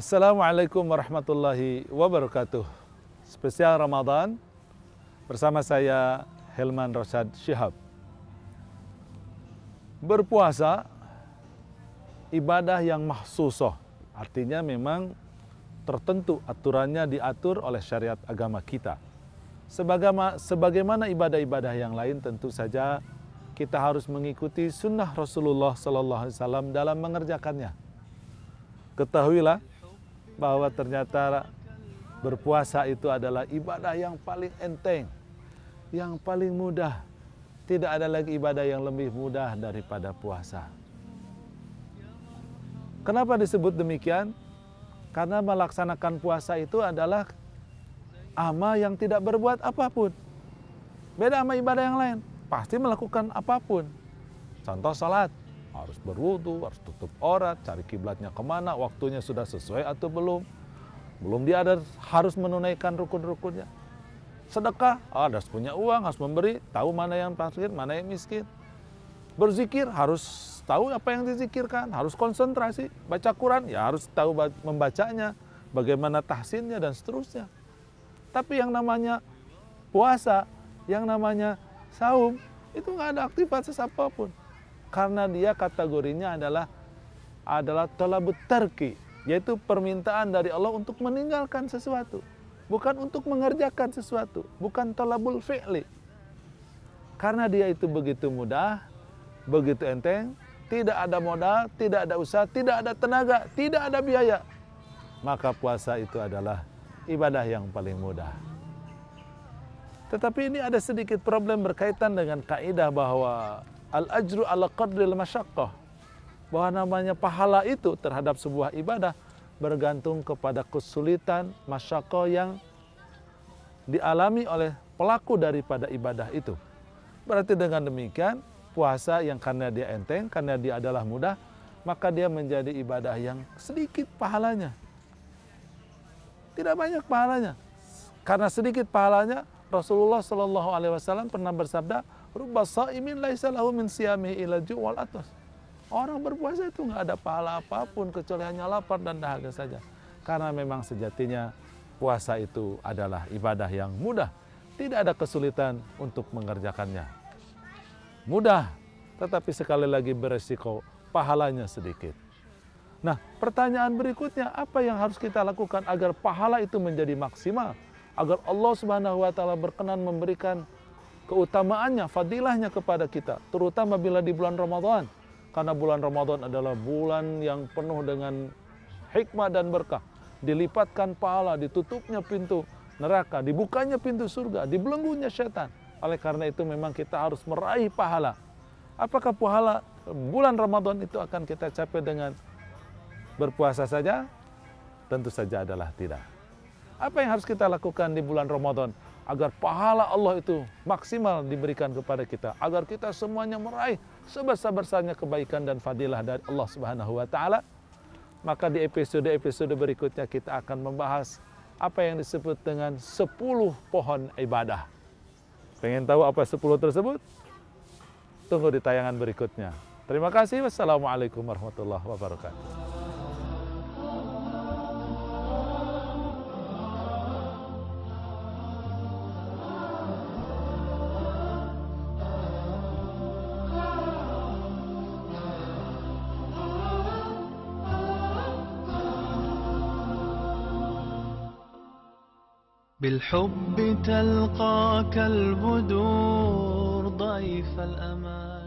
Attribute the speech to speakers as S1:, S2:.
S1: Assalamualaikum warahmatullahi wabarakatuh. Spesial Ramadan bersama saya Helman Rosyad Shihab. Berpuasa ibadah yang mahsusoh, artinya memang tertentu, aturannya diatur oleh syariat agama kita. Sebagaimana ibadah-ibadah yang lain, tentu saja kita harus mengikuti sunnah Rasulullah SAW dalam mengerjakannya. Ketahuilah bahwa ternyata berpuasa itu adalah ibadah yang paling enteng, yang paling mudah. Tidak ada lagi ibadah yang lebih mudah daripada puasa. Kenapa disebut demikian? Karena melaksanakan puasa itu adalah amal yang tidak berbuat apapun. Beda sama ibadah yang lain, pasti melakukan apapun. Contoh salat, harus berwudu, harus tutup aurat, cari kiblatnya kemana, waktunya sudah sesuai atau belum. Belum dia harus menunaikan rukun-rukunnya. Sedekah, harus punya uang, harus memberi, tahu mana yang fakir, mana yang miskin. Berzikir, harus tahu apa yang dizikirkan, harus konsentrasi. Baca Quran, ya harus tahu membacanya, bagaimana tahsinnya dan seterusnya. Tapi yang namanya puasa, yang namanya saum, itu nggak ada aktivitas apapun. Karena dia kategorinya adalah talabut tarki, yaitu permintaan dari Allah untuk meninggalkan sesuatu, bukan untuk mengerjakan sesuatu, bukan talabul fi'li. Karena dia itu begitu mudah, begitu enteng, tidak ada modal, tidak ada usaha, tidak ada tenaga, tidak ada biaya, maka puasa itu adalah ibadah yang paling mudah. Tetapi ini ada sedikit problem berkaitan dengan kaidah bahwa al-ajru ala qadril masyaqqah, bahwa namanya pahala itu terhadap sebuah ibadah bergantung kepada kesulitan, masyaqqah yang dialami oleh pelaku daripada ibadah itu. Berarti dengan demikian, puasa yang karena dia enteng, karena dia adalah mudah, maka dia menjadi ibadah yang sedikit pahalanya. Tidak banyak pahalanya. Karena sedikit pahalanya, Rasulullah SAW pernah bersabda, "Rubba sha'imin laisa lahu min siyamihi illa ju' wal atas." Orang berpuasa itu nggak ada pahala apapun kecuali hanya lapar dan dahaga saja. Karena memang sejatinya puasa itu adalah ibadah yang mudah. Tidak ada kesulitan untuk mengerjakannya. Mudah, tetapi sekali lagi beresiko pahalanya sedikit. Nah, pertanyaan berikutnya, apa yang harus kita lakukan agar pahala itu menjadi maksimal? Agar Allah Subhanahu wa taala berkenan memberikan keutamaannya, fadilahnya kepada kita, terutama bila di bulan Ramadan. Karena bulan Ramadan adalah bulan yang penuh dengan hikmah dan berkah. Dilipatkan pahala, ditutupnya pintu neraka, dibukanya pintu surga, dibelenggunya setan. Oleh karena itu memang kita harus meraih pahala. Apakah pahala bulan Ramadan itu akan kita capai dengan berpuasa saja? Tentu saja adalah tidak. Apa yang harus kita lakukan di bulan Ramadan agar pahala Allah itu maksimal diberikan kepada kita, agar kita semuanya meraih sebesar-besarnya kebaikan dan fadilah dari Allah Subhanahu wa taala? Maka di episode-episode berikutnya kita akan membahas apa yang disebut dengan 10 pohon ibadah. Pengen tahu apa 10 tersebut? Tunggu di tayangan berikutnya. Terima kasih. Wassalamualaikum warahmatullahi wabarakatuh.
S2: بالحب تلقاك البدور ضيف الأمان.